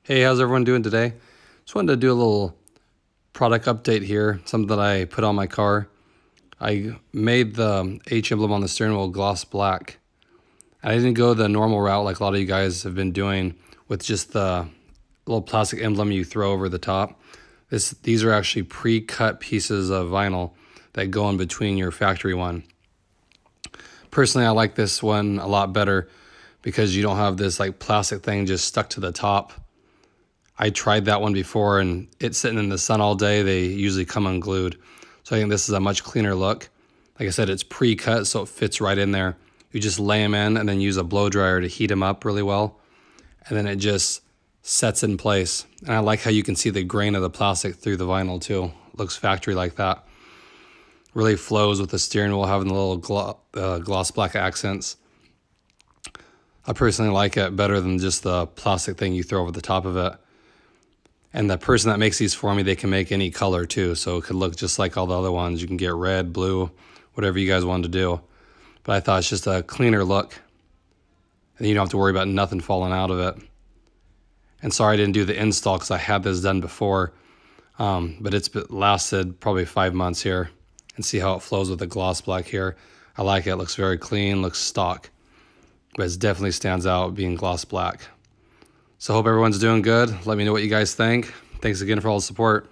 Hey, how's everyone doing today? Just wanted to do a little product update here, something that I put on my car. I made the H emblem on the steering wheel gloss black. I didn't go the normal route like a lot of you guys have been doing with just the little plastic emblem you throw over the top. These are actually pre-cut pieces of vinyl that go in between your factory one. Personally, I like this one a lot better because you don't have this like plastic thing just stuck to the top. I tried that one before and it's sitting in the sun all day. They usually come unglued. So I think this is a much cleaner look. Like I said, it's pre-cut, so it fits right in there. You just lay them in and then use a blow dryer to heat them up really well. And then it just sets in place. And I like how you can see the grain of the plastic through the vinyl too. Looks factory like that. Really flows with the steering wheel having the little gloss black accents. I personally like it better than just the plastic thing you throw over the top of it. And the person that makes these for me, they can make any color too. So it could look just like all the other ones. You can get red, blue, whatever you guys want to do. But I thought it's just a cleaner look. And you don't have to worry about nothing falling out of it. And sorry I didn't do the install because I had this done before. But it's lasted probably 5 months here. And see how it flows with the gloss black here. I like it. It looks very clean, looks stock. But it definitely stands out being gloss black. So hope everyone's doing good. Let me know what you guys think. Thanks again for all the support.